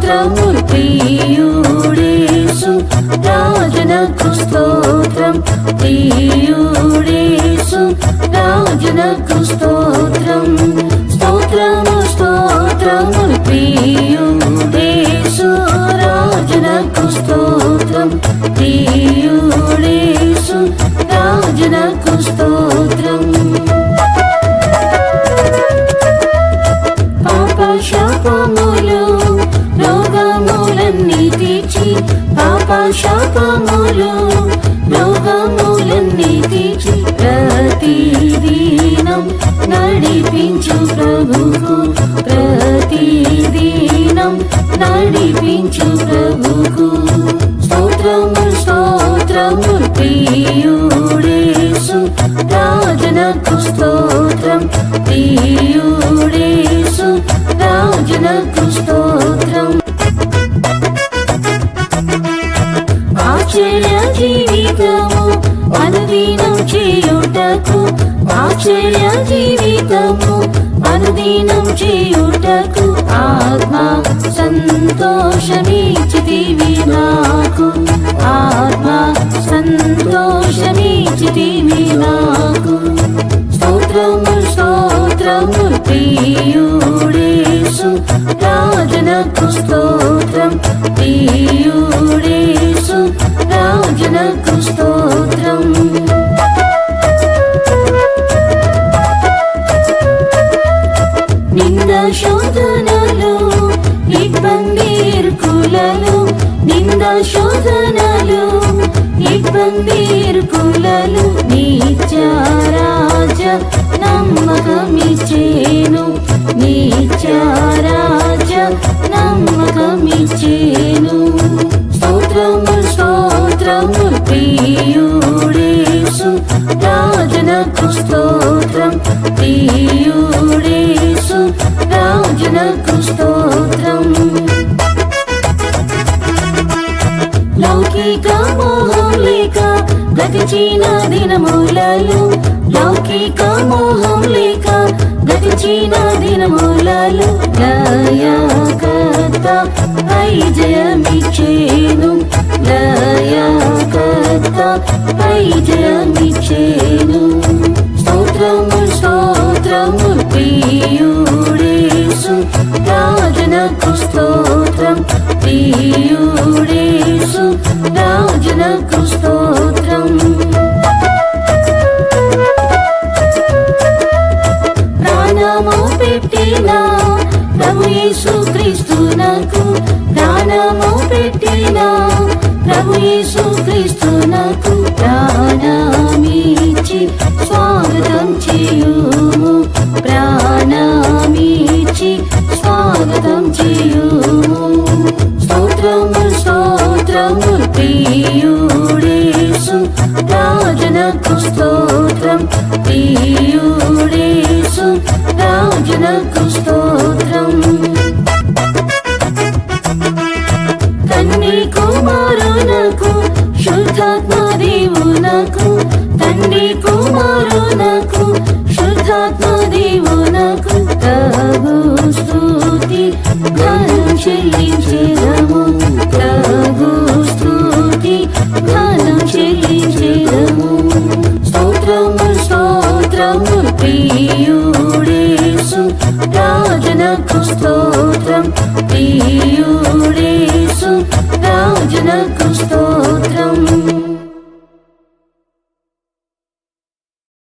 స్తోత్రము ప్రియుడేసు రాజునకు స్తోత్రం ప్రియుడేసు రాజునకు స్తోత్రం స్తోత్రము స్తోత్రము ప్రియుడేసు రాజునకు స్తోత్రం ప్రియుడేసు రాజునకు స్తోత్రం పాప శాపములు రోగములన్నీ తీర్చి పాప శాపములు రోగములన్నీ తీర్చి ప్రతిదినం నడిపించు ప్రభుకు ప్రతిదినం నడిపించు ప్రభుకు స్తోత్రము స్తోత్రము ప్రియుడేసు రాజునకు స్తోత్రం ప్రియుడేసు రాజునకు స్తోత్రం ఆశ్చర్య జీవితము అనుదినం చేయుటకు ఆశ్చర్య జీవితము అనుదినం చేయుటకు ఆత్మ సంతోషమిచ్చితివి నాకు ఆత్మ సంతోషమిచ్చితివి నాకు స్తోత్రము స్తోత్రము ప్రియుడేసు రాజునకు స్తోత్రం ప్రియుడేసు రాజునకు స్తోత్రం నింద శోధనలు ఇబ్బంది ఇరుకులలో నింద శోధనలు ఇబ్బంది ఇరుకులలో నిత్యరాజ నమ్మకమిచ్చేను నిత్యరాజ నమ్మకమిచ్చేను స్తోత్రము స్తోత్రము ప్రియుడేసు రాజునకు స్తోత్రం ప్రియుడేసు రాజునకు స్తోత్రం లౌకిక మోహం లేక గతించిన దినములలో లౌకిక మోహం లేక గతించిన దినములలో లయకర్త పై జయమిచ్చేను లయకర్త పై జయమిచ్చేను స్తోత్రము స్తోత్రము ప్రియుడేసు రాజునకు స్తోత్రం ప్రియుడేసు రాజునకు స్తోత్రం ప్రాణము పెట్టిన ప్రభు యేసు క్రీస్తునకు ప్రాణము పెట్టిన ప్రభు యేసు క్రీస్తునకు ప్రాణమిచ్చి స్వాగతం చేయుము ప్రాణమిచ్చి స్వాగతం చేయుము స్తోత్రము స్తోత్రము ప్రియుడేసు రాజునకు స్తోత్రం ప్రియుడేసు రాజునకు స్తోత్రం తండ్రి కుమారునకు శుద్ధాత్మ దేవునకు తండ్రి కుమారునకు శుద్ధాత్మ దేవునకు ప్రభు స్తుతి ఘనం చెల్లించెదము ప్రభు స్తుతి ఘనం చెల్లించెదము స్తోత్రము స్తోత్రము ప్రియుడేసు రాజునకు స్తోత్రం ప్రియుడేసు రాజునకు స్తోత్రం